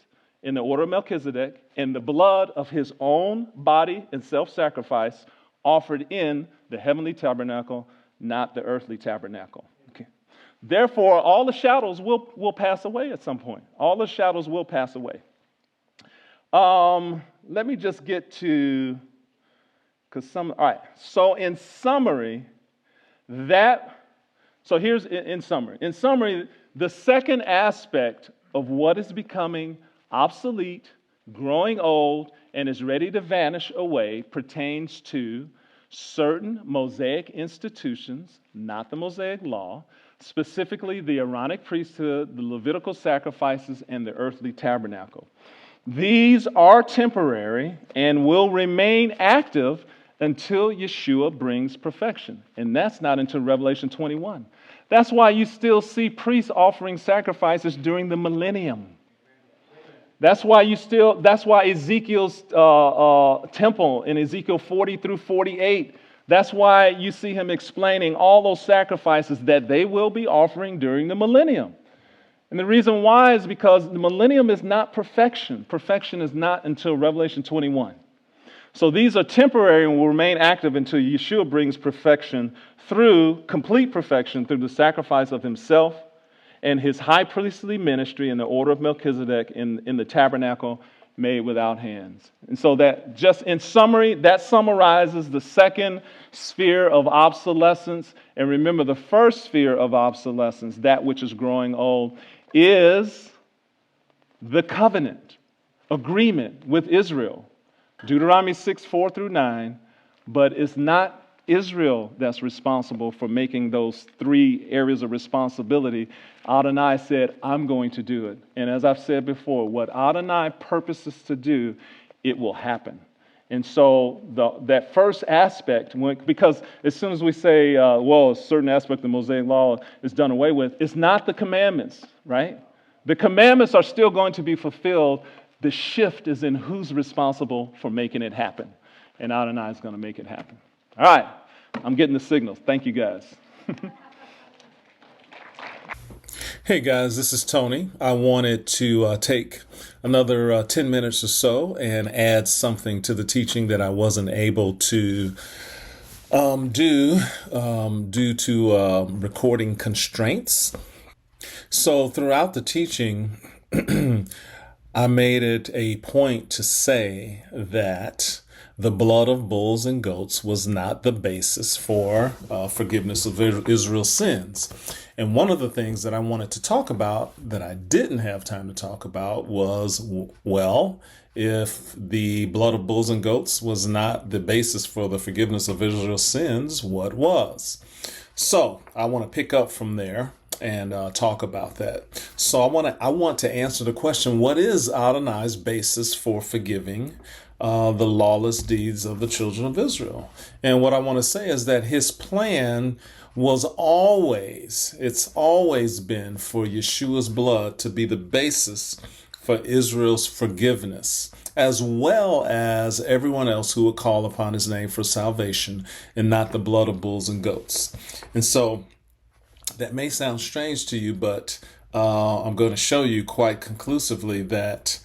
S1: in the order of Melchizedek, and the blood of his own body and self-sacrifice offered in the heavenly tabernacle, not the earthly tabernacle. Therefore, all the shadows will pass away at some point. All the shadows will pass away. Let me just get to, all right. So in summary, here's in summary. In summary, the second aspect of what is becoming obsolete, growing old, and is ready to vanish away pertains to certain Mosaic institutions, not the Mosaic law, specifically the Aaronic priesthood, the Levitical sacrifices, and the earthly tabernacle. These are temporary and will remain active until Yeshua brings perfection. And that's not until Revelation 21. That's why you still see priests offering sacrifices during the millennium. That's why Ezekiel's temple in Ezekiel 40 through 48, that's why you see him explaining all those sacrifices that they will be offering during the millennium. And the reason why is because the millennium is not perfection. Perfection is not until Revelation 21. So these are temporary and will remain active until Yeshua brings perfection complete perfection through the sacrifice of himself and his high priestly ministry in the order of Melchizedek in the tabernacle made without hands. And so that, just in summary, that summarizes the second sphere of obsolescence. And remember, the first sphere of obsolescence, that which is growing old, is the covenant agreement with Israel. Deuteronomy 6:4 through 9, but it's not Israel that's responsible for making those three areas of responsibility. Adonai said, I'm going to do it. And as I've said before, what Adonai purposes to do, it will happen. And so that first aspect, because as soon as we say, a certain aspect of the Mosaic law is done away with, it's not the commandments, right? The commandments are still going to be fulfilled. The shift is in who's responsible for making it happen. And Adonai is going to make it happen. All right, I'm getting the signals. Thank you, guys.
S2: Hey guys, this is Tony. I wanted to take another 10 minutes or so and add something to the teaching that I wasn't able to do due to recording constraints. So throughout the teaching, I made it a point to say that the blood of bulls and goats was not the basis for forgiveness of Israel's sins. And one of the things that I wanted to talk about that I didn't have time to talk about was, if the blood of bulls and goats was not the basis for the forgiveness of Israel's sins, what was? So I want to pick up from there and talk about that. So I want to answer the question, what is Adonai's basis for forgiving the lawless deeds of the children of Israel? And what I want to say is that his plan was it's always been for Yeshua's blood to be the basis for Israel's forgiveness, as well as everyone else who would call upon his name for salvation, and not the blood of bulls and goats. And so that may sound strange to you, but I'm going to show you quite conclusively that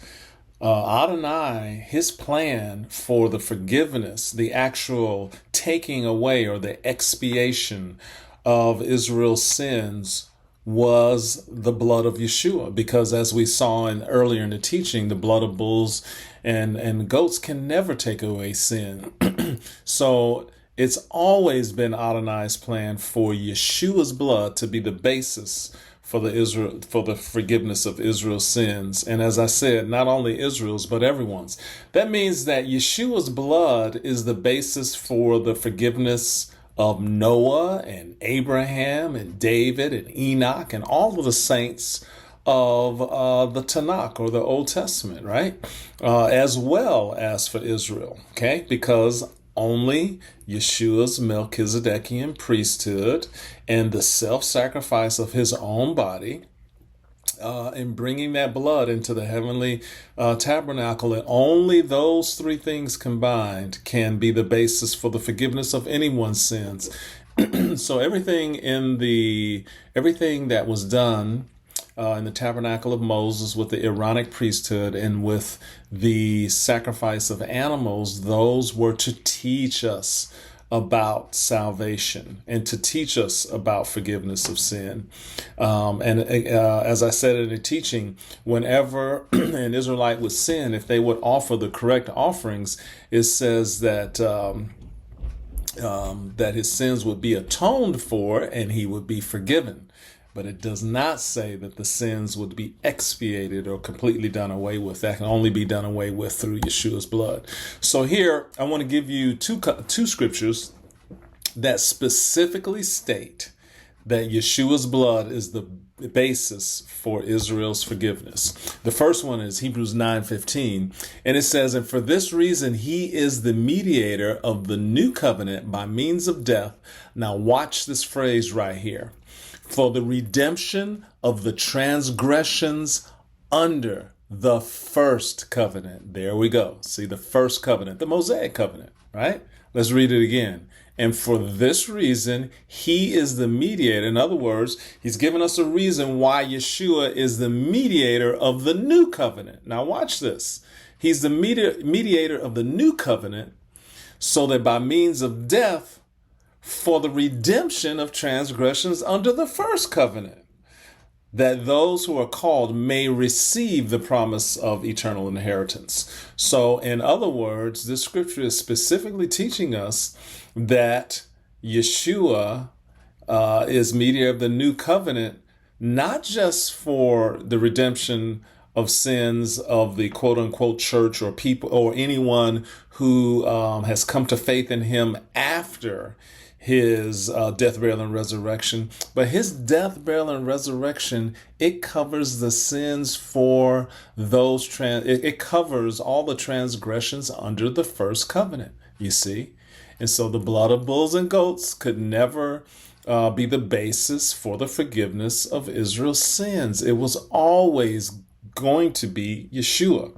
S2: Adonai, his plan for the forgiveness, the actual taking away or the expiation of Israel's sins was the blood of Yeshua. Because as we saw earlier in the teaching, the blood of bulls and goats can never take away sin. So it's always been Adonai's plan for Yeshua's blood to be the basis for the forgiveness of Israel's sins. And as I said, not only Israel's, but everyone's. That means that Yeshua's blood is the basis for the forgiveness of Noah and Abraham and David and Enoch and all of the saints of the Tanakh or the Old Testament, right? As well as for Israel, okay? Because only Yeshua's Melchizedekian priesthood and the self-sacrifice of his own body in bringing that blood into the heavenly tabernacle, and only those three things combined can be the basis for the forgiveness of anyone's sins. So everything that was done in the tabernacle of Moses with the Aaronic priesthood and with the sacrifice of animals, those were to teach us about salvation and to teach us about forgiveness of sin. As I said in the teaching, whenever an Israelite would sin, if they would offer the correct offerings, it says that that his sins would be atoned for and he would be forgiven. But it does not say that the sins would be expiated or completely done away with. That can only be done away with through Yeshua's blood. So here, I want to give you two scriptures that specifically state that Yeshua's blood is the basis for Israel's forgiveness. The first one is Hebrews 9:15, and it says, "And for this reason he is the mediator of the new covenant by means of death." Now watch this phrase right here. "For the redemption of the transgressions under the first covenant." There we go. See, the first covenant, the Mosaic covenant, right? Let's read it again. "And for this reason, he is the mediator." In other words, he's given us a reason why Yeshua is the mediator of the new covenant. Now watch this. He's the mediator of the new covenant so that by means of death, for the redemption of transgressions under the first covenant, that those who are called may receive the promise of eternal inheritance. So, in other words, this scripture is specifically teaching us that Yeshua is mediator of the new covenant, not just for the redemption of sins of the quote unquote church or people or anyone who has come to faith in him after his death, burial, and resurrection. But his death, burial, and resurrection, it covers the sins for those, it covers all the transgressions under the first covenant, you see. And so the blood of bulls and goats could never be the basis for the forgiveness of Israel's sins. It was always going to be Yeshua.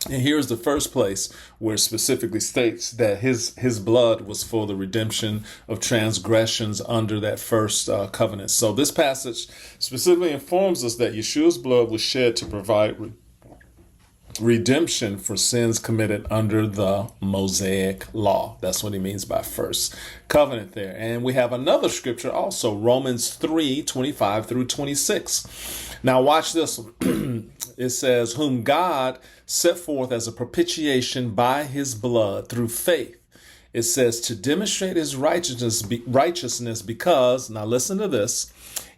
S2: And here's the first place where it specifically states that his blood was for the redemption of transgressions under that first covenant. So this passage specifically informs us that Yeshua's blood was shed to provide redemption for sins committed under the Mosaic law. That's what he means by first covenant there. And we have another scripture also, Romans 3:25 through 26. Now watch this one. It says, "Whom God set forth as a propitiation by his blood through faith." It says, "to demonstrate his righteousness because," now listen to this,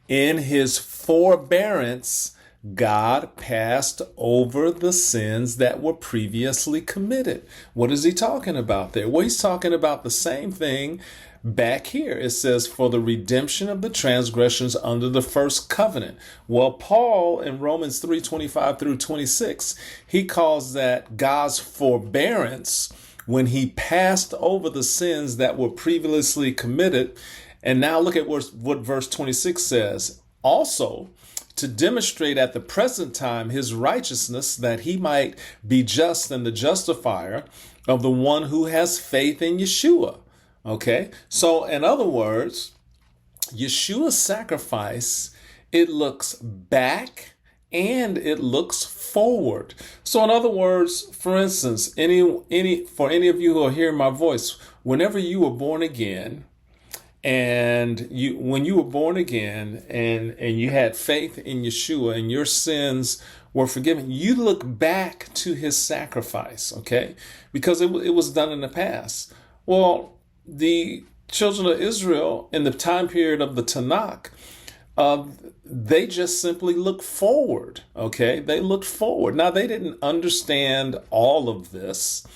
S2: "in his forbearance God passed over the sins that were previously committed." What is he talking about there? Well, he's talking about the same thing back here. It says, "for the redemption of the transgressions under the first covenant." Well, Paul in Romans 3:25 through 26, he calls that God's forbearance when he passed over the sins that were previously committed. And now look at what verse 26 says. "Also, to demonstrate at the present time his righteousness, that he might be just and the justifier of the one who has faith in Yeshua." Okay, so in other words, Yeshua's sacrifice, it looks back and it looks forward. So in other words, for instance, for any of you who are hearing my voice, whenever you were born again, when you were born again and you had faith in Yeshua and your sins were forgiven, you look back to his sacrifice, okay? Because it was done in the past. Well, the children of Israel in the time period of the Tanakh, Uh, they just simply looked forward. Okay, they looked forward. Now they didn't understand all of this,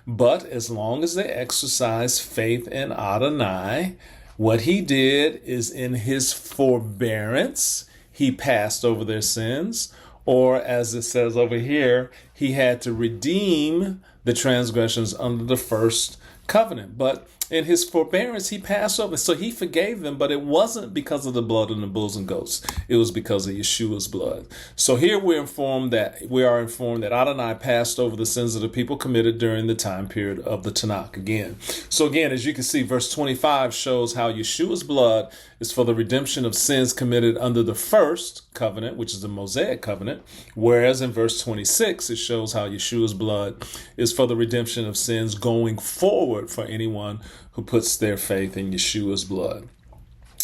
S2: but as long as they exercised faith in Adonai, what he did is in his forbearance, he passed over their sins, or as it says over here, he had to redeem the transgressions under the first covenant. But in his forbearance, he passed over. So he forgave them, but it wasn't because of the blood of the bulls and goats. It was because of Yeshua's blood. So here we are informed that Adonai passed over the sins of the people committed during the time period of the Tanakh again. So again, as you can see, verse 25 shows how Yeshua's blood is for the redemption of sins committed under the first covenant, which is the Mosaic covenant, whereas in verse 26, it shows how Yeshua's blood is for the redemption of sins going forward for anyone who puts their faith in Yeshua's blood.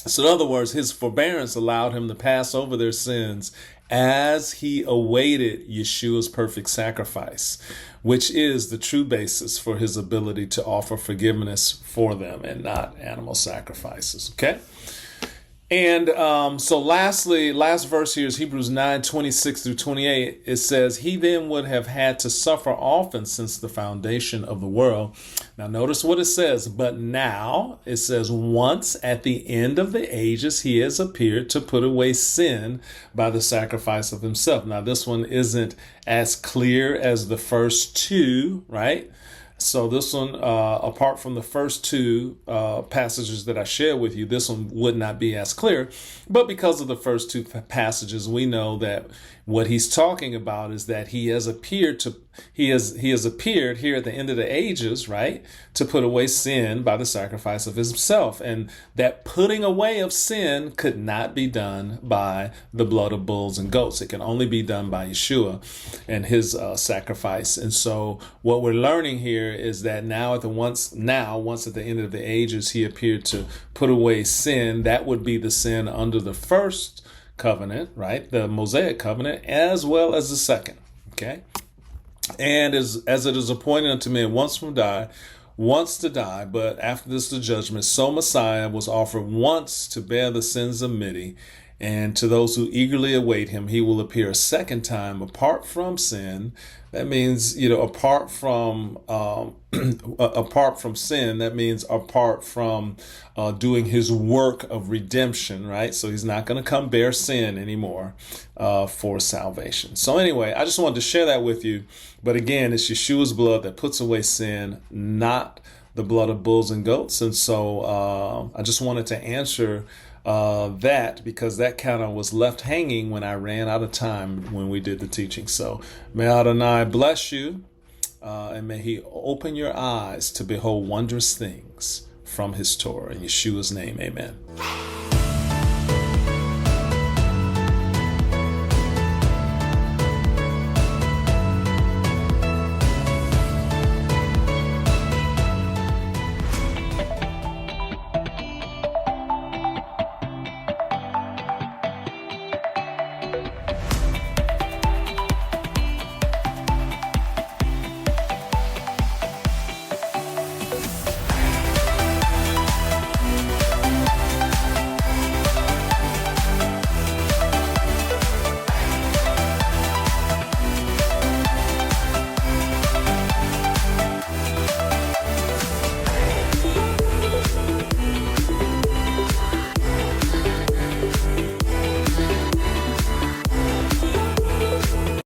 S2: So in other words, his forbearance allowed him to pass over their sins as he awaited Yeshua's perfect sacrifice, which is the true basis for his ability to offer forgiveness for them and not animal sacrifices. Okay? And so lastly, last verse here is Hebrews 9:26 through 28. It says, he then would have had to suffer often since the foundation of the world. Now notice what it says. But now it says, once at the end of the ages, he has appeared to put away sin by the sacrifice of himself. Now this one isn't as clear as the first two, right? So this one, apart from the first two passages that I shared with you, this one would not be as clear. But because of the first two passages, we know that what he's talking about is that he has appeared here at the end of the ages, right, to put away sin by the sacrifice of himself. And that putting away of sin could not be done by the blood of bulls and goats. It can only be done by Yeshua and his sacrifice. And so what we're learning here is that once at the end of the ages, he appeared to put away sin. That would be the sin under the first covenant, right? The Mosaic covenant, as well as the second. Okay. And as it is appointed unto men once to die, but after this the judgment, so Messiah was offered once to bear the sins of many. And to those who eagerly await him, he will appear a second time apart from sin. That means, apart from sin. That means apart from doing his work of redemption, right? So he's not going to come bear sin anymore for salvation. So anyway, I just wanted to share that with you. But again, it's Yeshua's blood that puts away sin, not the blood of bulls and goats. And so I just wanted to answer that because that kind of was left hanging when I ran out of time when we did the teaching. So may Adonai bless you and may he open your eyes to behold wondrous things from his Torah. In Yeshua's name, amen.